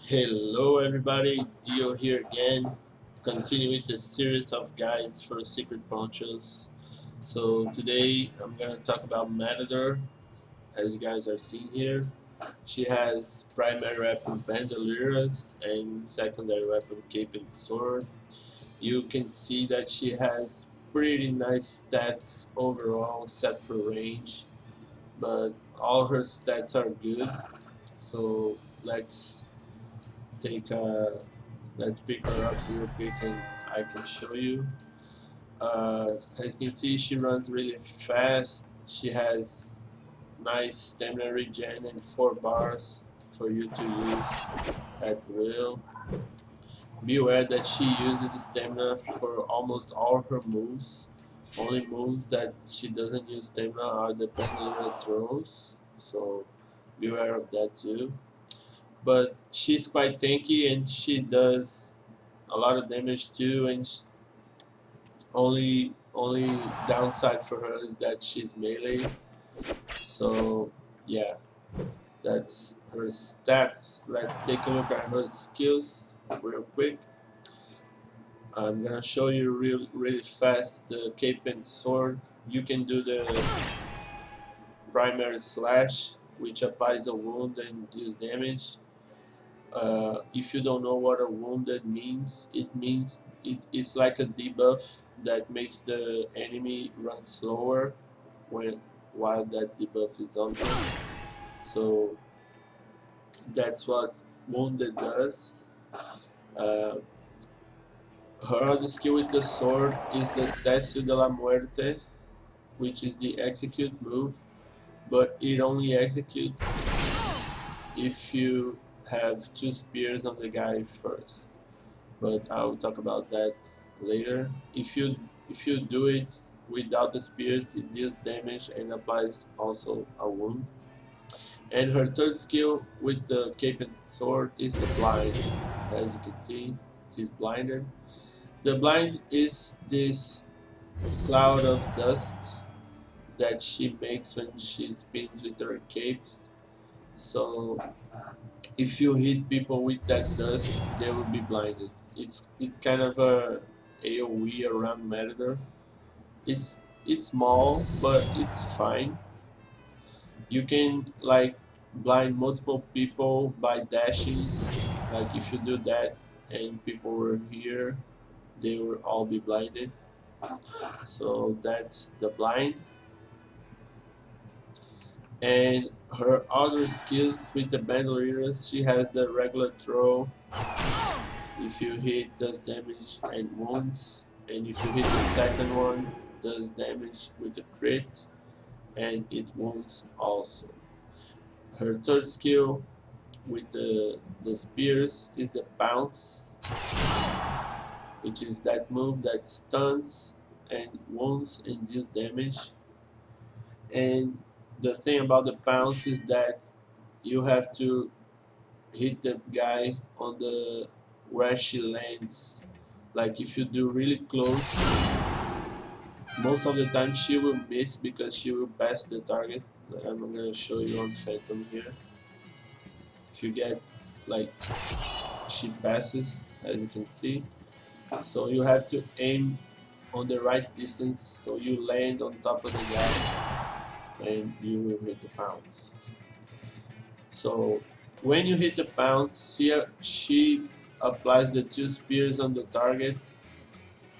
Hello everybody, Dio here again, continue with the series of guides for secret ponchos. So today I'm gonna talk about Matador, as you guys are seeing here. She has primary weapon bandoliers and secondary weapon cape and sword. You can see that she has pretty nice stats overall except for range, but all her stats are good. So take a let's pick her up real quick and I can show you. As you can see, she runs really fast. She has nice stamina regen and 4 bars for you to use at will. Beware that she uses stamina for almost all her moves. Only moves that she doesn't use stamina are the pendulum throws, so beware of that too. But she's quite tanky and she does a lot of damage too, and only downside for her is that she's melee. So yeah, that's her stats. Let's take a look at her skills real quick. I'm gonna show you really fast the cape and sword. You can do the primary slash, which applies a wound and deals damage. If you don't know what a wounded means, it means it's like a debuff that makes the enemy run slower when while that debuff is on them. So that's what wounded does. Uh, Her other skill with the sword is the Tesio de la Muerte, which is the execute move, but it only executes if you have 2 spears on the guy first. But I'll talk about that later. If you do it without the spears, it deals damage and applies also a wound. And her third skill with the cape and sword is the blind. As you can see, he's blinded. The blind is this cloud of dust that she makes when she spins with her capes. So if you hit people with that dust, they will be blinded. It's kind of a AoE around Matador. It's small, but it's fine. You can like blind multiple people by dashing. Like if you do that and people were here, they will all be blinded. So that's the blind. And her other skills with the bandoliers, she has the regular throw. If you hit, does damage and wounds. And if you hit the second one, does damage with a crit and it wounds also. Her third skill with the spears is the bounce, which is that move that stuns and wounds and deals damage. And the thing about the bounce is that you have to hit the guy on the where she lands. Like if you do really close, most of the time she will miss because she will pass the target. I'm gonna show you on Phantom here. If you get like she passes, as you can see. So you have to aim on the right distance so you land on top of the guy and you will hit the pounce. So when you hit the pounce, she applies the 2 spears on the target,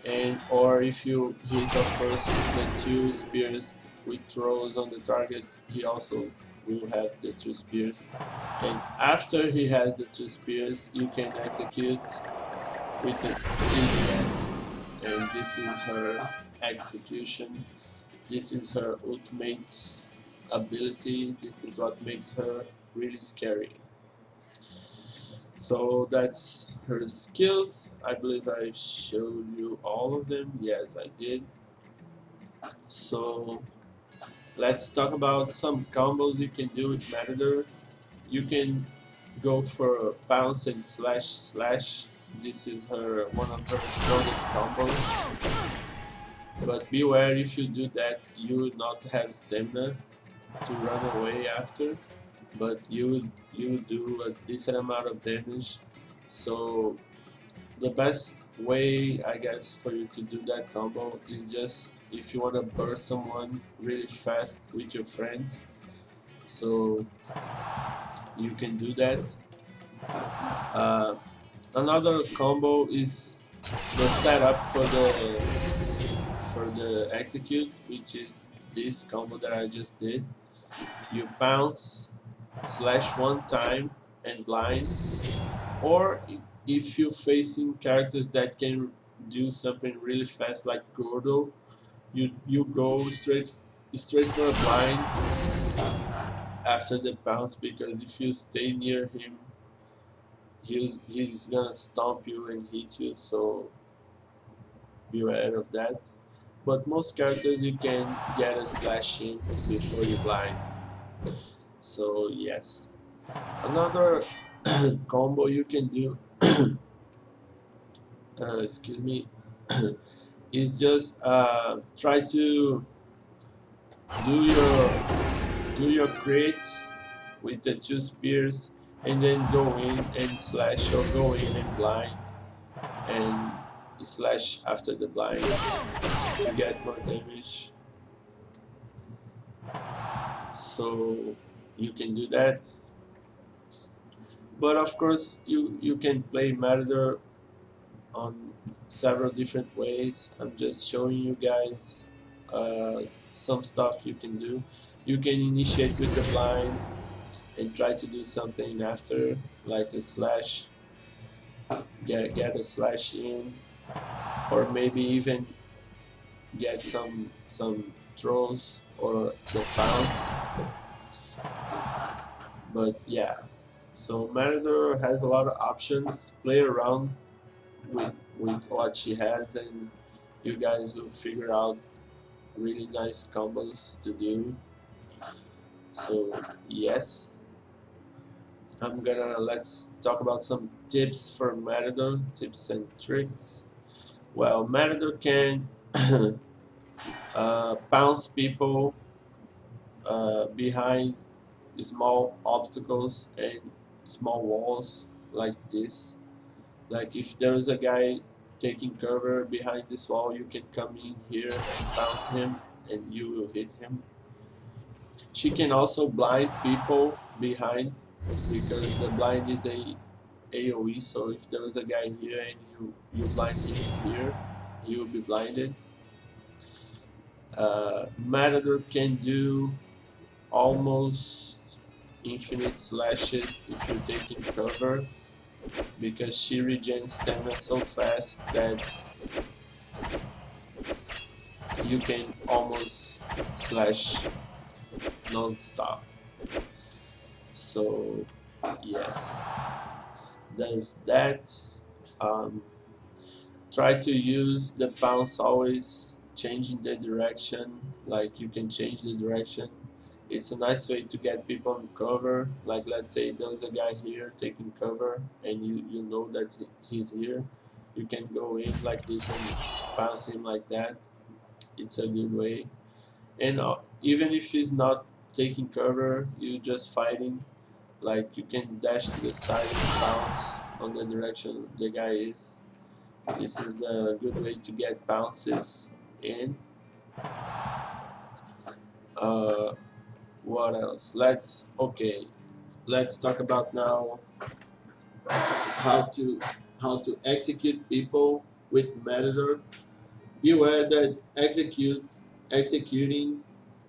and or if you hit of course the 2 spears with throws on the target, he also will have the 2 spears. And after he has the 2 spears, you can execute with the T, and this is her execution. This is her ultimate ability. This is what makes her really scary. So that's her skills. I believe I showed you all of them. Yes, I did. So let's talk about some combos you can do with Matador. You can go for bounce and slash slash. This is one of her strongest combos. But beware, if you do that, you will not have stamina to run away after. but you do a decent amount of damage. So the best way, I guess, for you to do that combo is just if you want to burst someone really fast with your friends. So you can do that. Uh, Another combo is the setup for the execute, which is this combo that I just did. You bounce slash one time and blind, or if you're facing characters that can do something really fast like Gordo, you go straight for a blind after the bounce, because if you stay near him, he's gonna stomp you and hit you. So beware of that. But most characters you can get a slash in before you blind. So yes, another combo you can do, excuse me, is just try to do your do your crits with the two spears, and then go in and slash, or go in and blind and slash after the blind to get more damage. So you can do that. But of course, you can play Matador on several different ways. I'm just showing you guys some stuff you can do. You can initiate with the blind and try to do something after, like a slash, get a slash in, or maybe even get some throws or the bounce. But yeah, so Matador has a lot of options. Play around with what she has, and you guys will figure out really nice combos to do. So yes, let's talk about some tips for Matador, tips and tricks. Well, Matador can bounce people behind small obstacles and small walls like this. Like if there is a guy taking cover behind this wall, you can come in here and bounce him and you will hit him. She can also blind people behind, because the blind is a AoE, so if there is a guy here and you blind him here, he will be blinded. Matador can do almost infinite slashes if you're taking cover, because she regens stamina so fast that you can almost slash non-stop. So yes, there's that. Um, Try to use the bounce always changing the direction. Like you can change the direction. It's a nice way to get people on cover. Like let's say there's a guy here taking cover and you know that he's here. You can go in like this and bounce him like that. It's a good way. And even if he's not taking cover, you just fighting. Like you can dash to the side and bounce on the direction the guy is. This is a good way to get bounces in. Uh, what else? Let's talk about now how to execute people with Matador. Beware that executing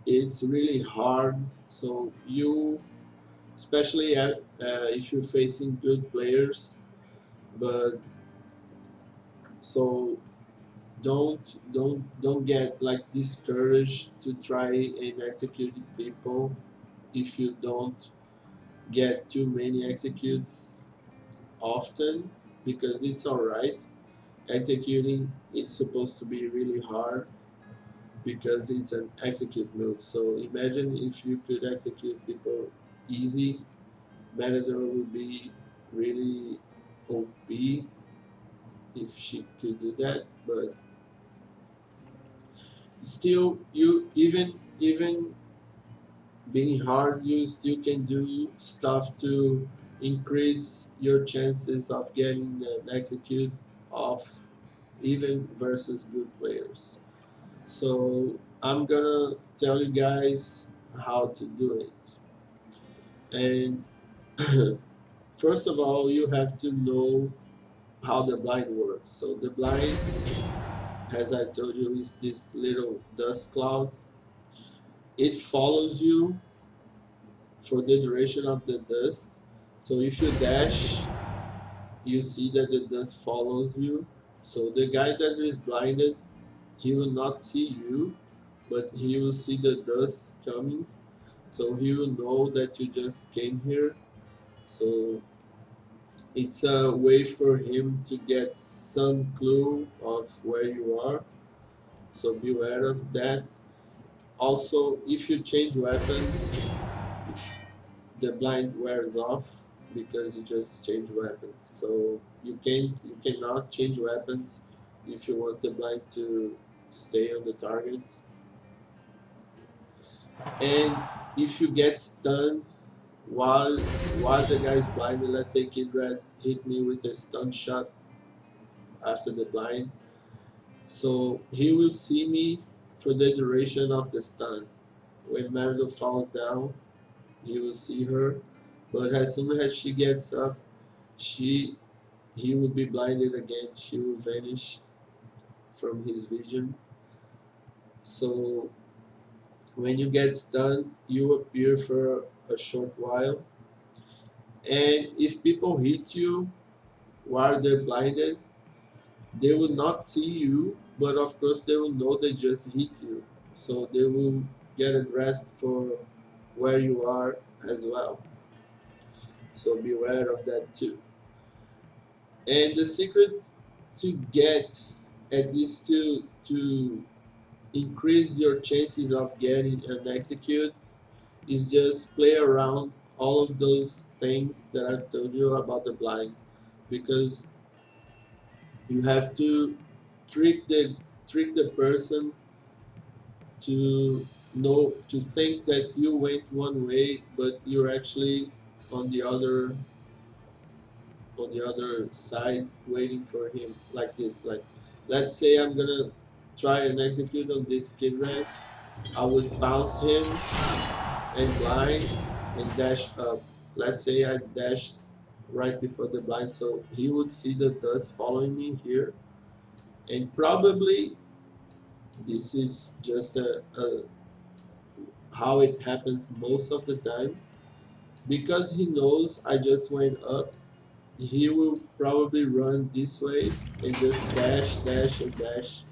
is really hard. So you, especially if you're facing good players, but so don't get like discouraged to try and execute people if you don't get too many executes often, because it's alright. Executing, it's supposed to be really hard because it's an execute move. So imagine if you could execute people easy, Matador would be really OP if she could do that. But still, you even being hard, you still can do stuff to increase your chances of getting an execute off, even versus good players. So I'm gonna tell you guys how to do it. And first of all, you have to know how the blind works. So the blind, as I told you, is this little dust cloud. It follows you for the duration of the dust. So if you dash, you see that the dust follows you. So the guy that is blinded, he will not see you, but he will see the dust coming. So he will know that you just came here. So it's a way for him to get some clue of where you are. So beware of that. Also, if you change weapons, the blind wears off because you just change weapons. So you cannot change weapons if you want the blind to stay on the target. And if you get stunned while the guy's blinded, let's say Kid Red hit me with a stun shot after the blind, so he will see me for the duration of the stun. When Meredith falls down, he will see her, but as soon as she gets up, she he will be blinded again. She will vanish from his vision. So when you get stunned, you appear for a short while. And if people hit you while they're blinded, they will not see you, but of course they will know they just hit you. So they will get a grasp for where you are as well. So beware of that too. And the secret to get, at least to increase your chances of getting an execute, is just play around all of those things that I've told you about the blind, because you have to trick the person to to think that you went one way, but you're actually on the other side waiting for him, like this. Like, let's say I'm gonna try and execute on this kid red. I would bounce him and blind and dash up. Let's say I dashed right before the blind, so he would see the dust following me here, and probably this is just a how it happens most of the time. Because he knows I just went up, he will probably run this way and just dash, dash, and dash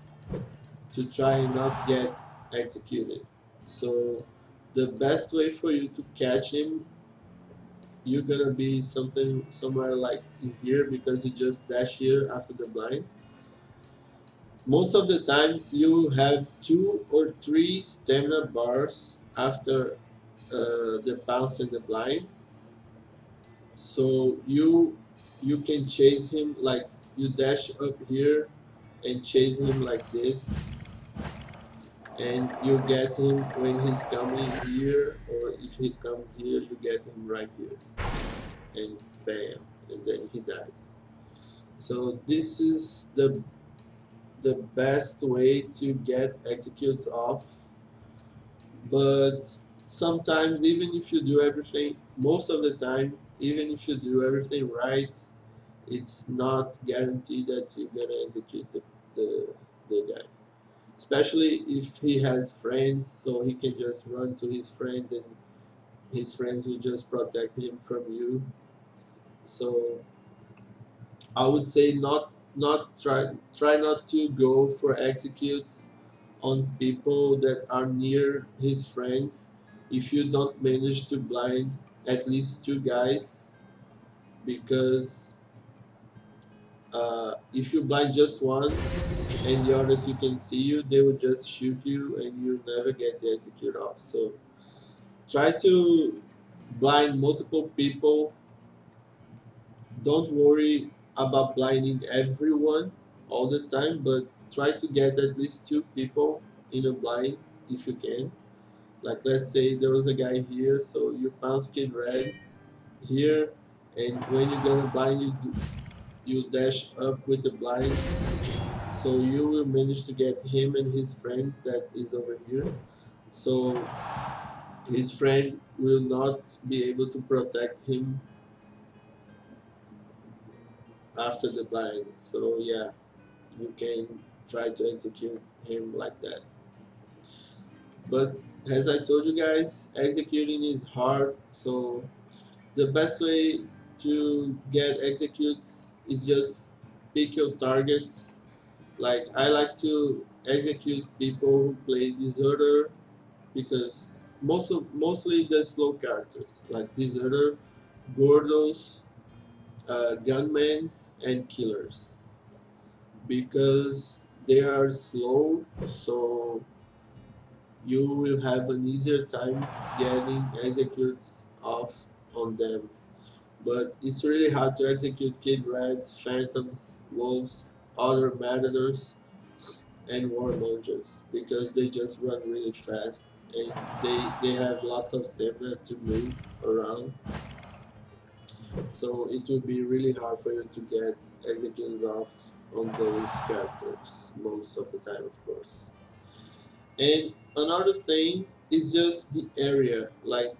to try and not get executed. So the best way for you to catch him, you're gonna be something somewhere like in here, because he just dash here after the blind. Most of the time you have 2 or 3 stamina bars after the bounce and the blind. So you can chase him, like you dash up here and chase him like this, and you get him when he's coming here, or if he comes here, you get him right here, and bam, and then he dies. So this is the best way to get executes off. But sometimes, even if you do everything, most of the time, even if you do everything right, it's not guaranteed that you're gonna execute the, the guy. Especially if he has friends, so he can just run to his friends, and his friends will just protect him from you. So I would say not try not to go for executes on people that are near his friends if you don't manage to blind at least 2 guys, because if you blind just one and the other 2 can see you, they will just shoot you and you never get the execute off. So try to blind multiple people. Don't worry about blinding everyone all the time, but try to get at least 2 people in a blind if you can. Like let's say there was a guy here, so you pounce Kid Red here, and when you're gonna blind, you dash up with the blind, so you will manage to get him and his friend that is over here. So his friend will not be able to protect him after the blind. So yeah, you can try to execute him like that. But as I told you guys, executing is hard. So the best way to get executes is just pick your targets. Like I like to execute people who play deserter because mostly the slow characters like deserter, gordos, gunmen, and killers because they are slow. So you will have an easier time getting executes off on them. But it's really hard to execute Kid Reds, Phantoms, Wolves, other Matadors, and Warmongers because they just run really fast and they have lots of stamina to move around. So it will be really hard for you to get executes off on those characters most of the time, of course. And another thing is just the area. Like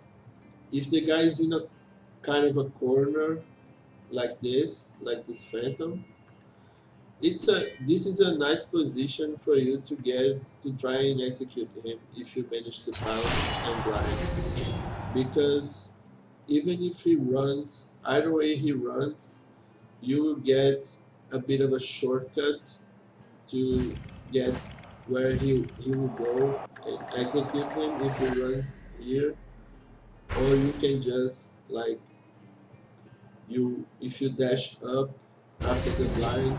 if the guy is in a kind of a corner like this Phantom, this is a nice position for you to get to try and execute him if you manage to pounce and blind. Because even if he runs, either way he runs, you will get a bit of a shortcut to get where he will go and execute him if he runs here. Or you can just like if you dash up after the blind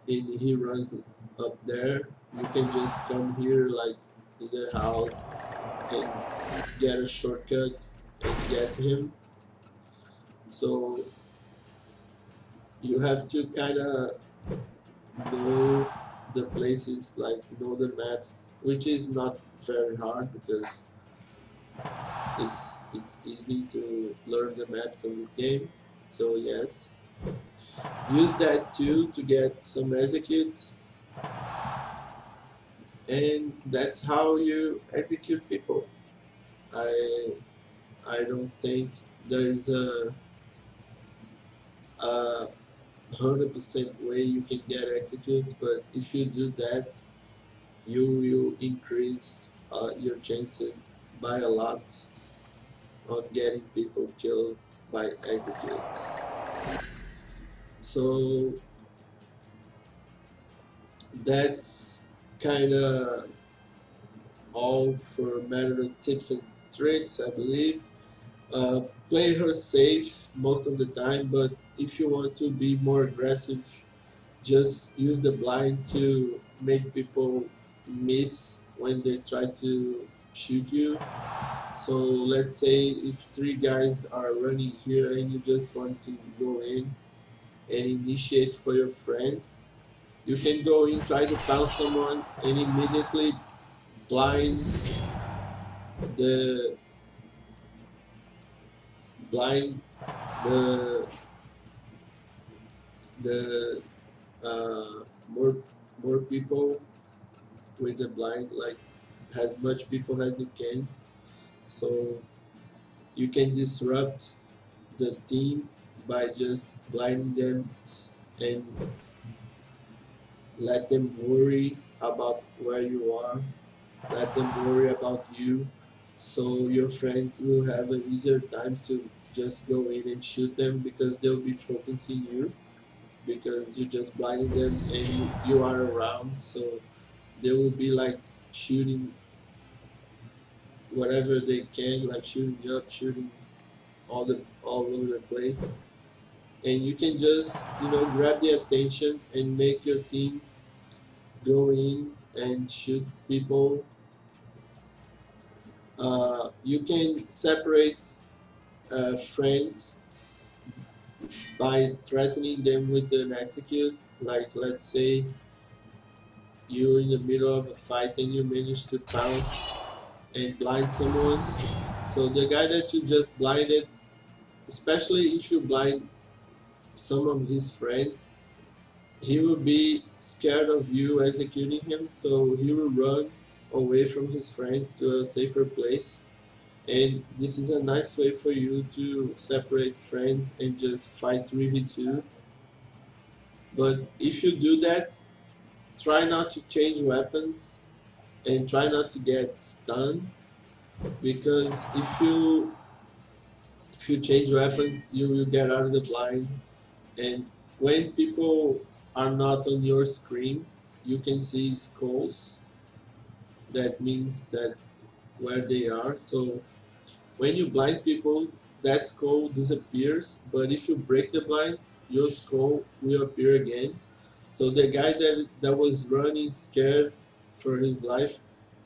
and he runs up there, you can just come here like in the house and get a shortcut and get him. So you have to kind of know the places, like know the maps, which is not very hard because it's easy to learn the maps in this game. So yes, use that too to get some executes, and that's how you execute people. I I don't think there is a 100% way you can get executes, but if you do that, you will increase your chances by a lot on getting people killed by executes. So that's kind of all for matter tips and tricks, I believe. Uh, Play her safe most of the time, but if you want to be more aggressive, just use the blind to make people miss when they try to shoot you. So let's say if three guys are running here and you just want to go in and initiate for your friends, you can go in, try to pounce someone, and immediately blind the blind the the more people with the blind, like as much people as you can, so you can disrupt the team by just blinding them and let them worry about where you are, let them worry about you, so your friends will have an easier time to just go in and shoot them because they'll be focusing you because you just blinded them and you are around, so they will be like shooting whatever they can, like shooting up, shooting all over the place, and you can just grab the attention and make your team go in and shoot people. You can separate friends by threatening them with an execute. Like let's say you're in the middle of a fight and you manage to pounce and blind someone. So the guy that you just blinded, especially if you blind some of his friends, he will be scared of you executing him, so he will run away from his friends to a safer place. And this is a nice way for you to separate friends and just fight 3v2. But if you do that, try not to change weapons and try not to get stunned, because if you change weapons, you will get out of the blind. And when people are not on your screen, you can see skulls. That means that where they are. So when you blind people, that skull disappears. But if you break the blind, your skull will appear again. So the guy that was running scared for his life,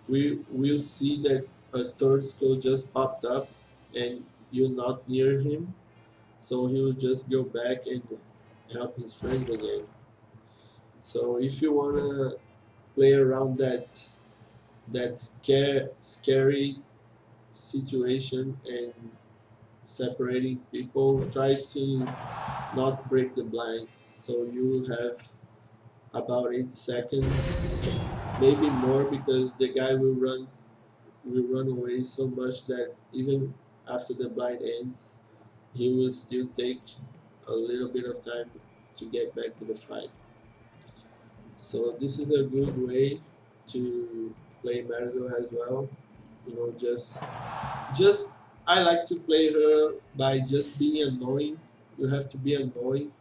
we will see that a third skull just popped up, and you're not near him. So he will just go back and help his friends again. So if you wanna play around that scary situation and separating people, try to not break the blind. So you have about 8 seconds, maybe more, because the guy will run away so much that even after the blind ends, he will still take a little bit of time to get back to the fight. So this is a good way to play Matador as well. You know, just I like to play her by just being annoying. You have to be annoying.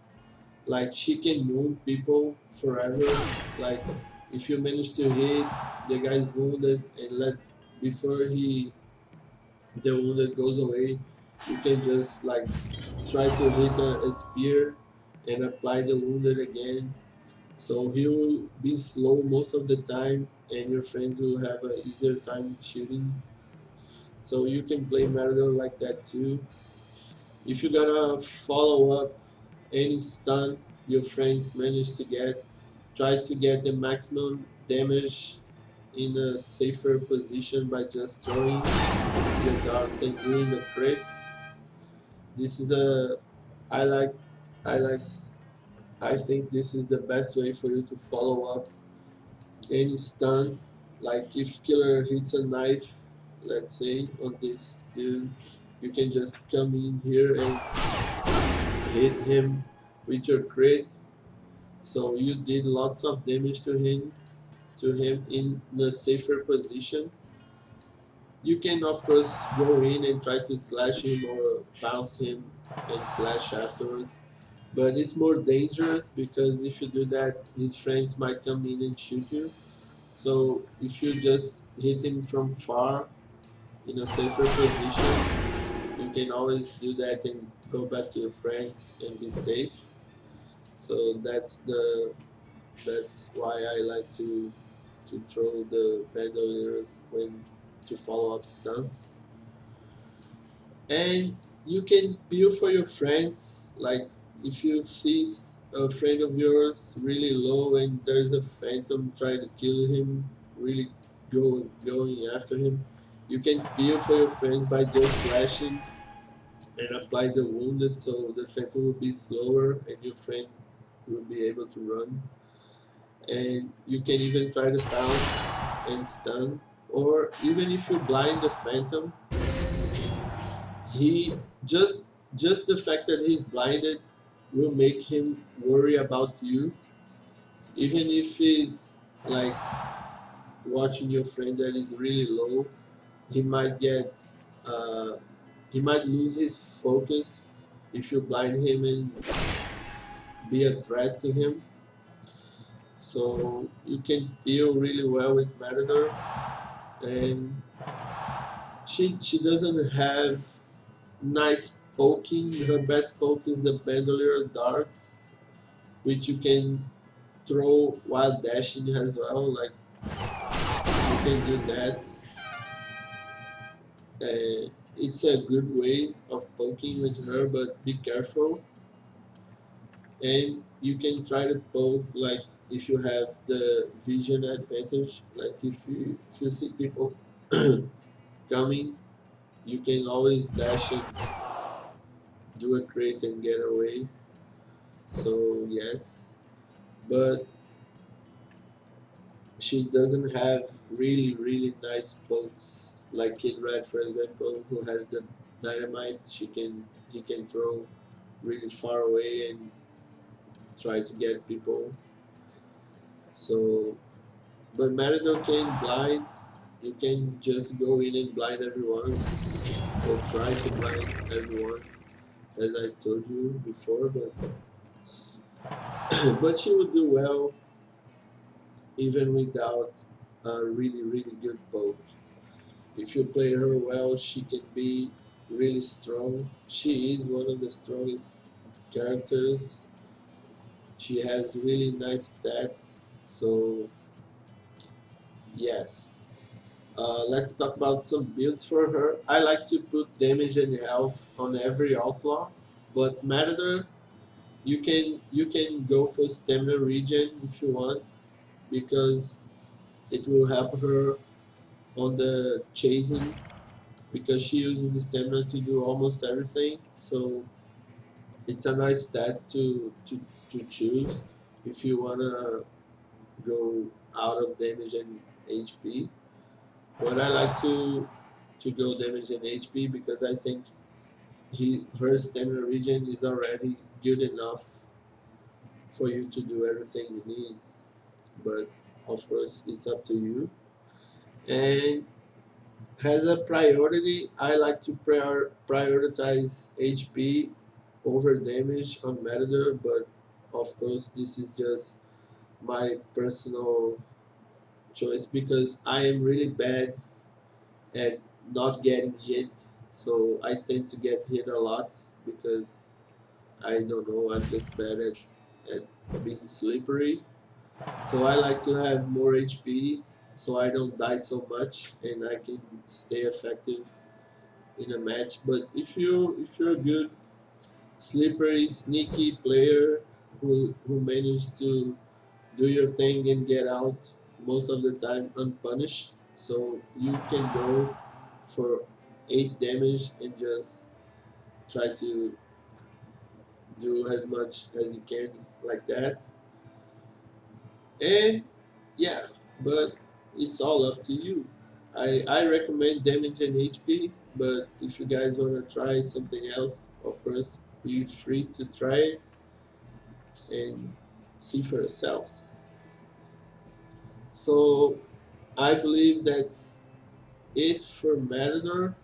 Like she can wound people forever. Like if you manage to hit the guy's wounded and let before the wounded goes away, you can just like try to hit a spear and apply the wounded again. So he will be slow most of the time, and your friends will have an easier time shooting. So you can play Matador like that too. If you're gonna follow up any stun your friends manage to get, try to get the maximum damage in a safer position by just throwing your darts and doing the crits. This is a I like I like I think this is the best way for you to follow up any stun. Like if killer hits a knife, let's say on this dude, you can just come in here and hit him with your crit. So you did lots of damage to him in a safer position. You can of course go in and try to slash him or bounce him and slash afterwards. But it's more dangerous because if you do that, his friends might come in and shoot you. So if you just hit him from far in a safer position, you can always do that and go back to your friends and be safe. So that's why I like to throw the bandoliers when to follow up stunts. And you can build for your friends, like if you see a friend of yours really low and there's a phantom trying to kill him, really going after him, you can build for your friends by just slashing and apply the wounded, so the phantom will be slower and your friend will be able to run. And you can even try to bounce and stun, or even if you blind the phantom, he just the fact that he's blinded will make him worry about you, even if he's like watching your friend that is really low. He might get he might lose his focus if you blind him and be a threat to him. So you can deal really well with Matador. And she doesn't have nice poking. Her best poke is the bandolier darts, which you can throw while dashing as well. Like you can do that. It's a good way of poking with her, but be careful. And you can try to poke like if you have the vision advantage. Like if you see people coming, you can always dash and do a crit and get away. So yes, but she doesn't have really nice pokes like Kid Red, for example, who has the dynamite. He can throw really far away and try to get people. So, but Matador can blind. You can just go in and blind everyone, or try to blind everyone, as I told you before. But but she would do well even without a really good poke. If you play her well, she can be really strong. She is one of the strongest characters. She has really nice stats. So yes. Let's talk about some builds for her. I like to put damage and health on every outlaw, but Matador, you can go for stamina regen if you want, because it will help her on the chasing, because she uses stamina to do almost everything. So it's a nice stat to choose if you wanna go out of damage and HP. But I like to go damage and HP because I think her stamina regen is already good enough for you to do everything you need. But of course, it's up to you. And as a priority, I like to prioritize HP over damage on Matador, but of course, this is just my personal choice because I am really bad at not getting hit. So I tend to get hit a lot because I don't know, I'm just bad at being slippery. So I like to have more HP so I don't die so much and I can stay effective in a match. But if you're a good slippery, sneaky player who managed to do your thing and get out most of the time unpunished, so you can go for 8 damage and just try to do as much as you can like that. And yeah, but it's all up to you. I recommend damage and HP, but if you guys want to try something else, of course, be free to try it and see for yourselves. So I believe that's it for Matador.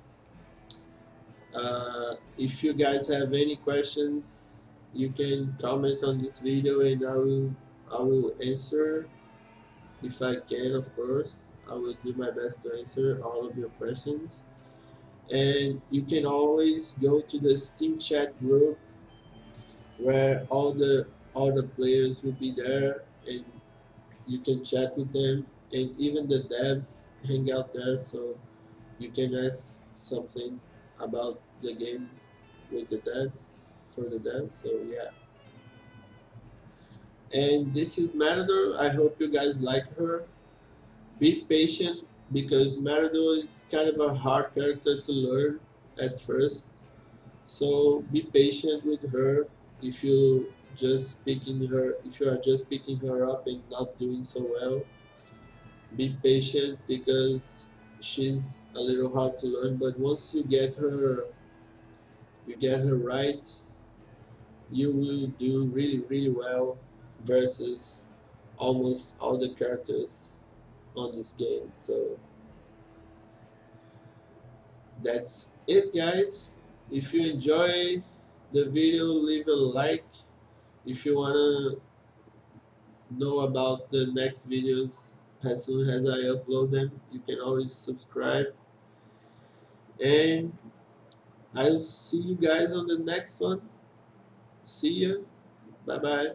If you guys have any questions, you can comment on this video and I will answer if I can, of course. I will do my best to answer all of your questions. And you can always go to the Steam chat group where all the players will be there and you can chat with them, and even the devs hang out there, so you can ask something about the game with the devs for the devs. So yeah, and this is Matador. I hope you guys like her. Be patient because Matador is kind of a hard character to learn at first. So be patient with her if if you are just picking her up and not doing so well. Be patient because she's a little hard to learn, but once you get her right, you will do really well versus almost all the characters on this game. So that's it, guys. If you enjoy the video, leave a like. If you wanna know about the next videos as soon as I upload them, you can always subscribe. And I'll see you guys on the next one. See you. Bye bye.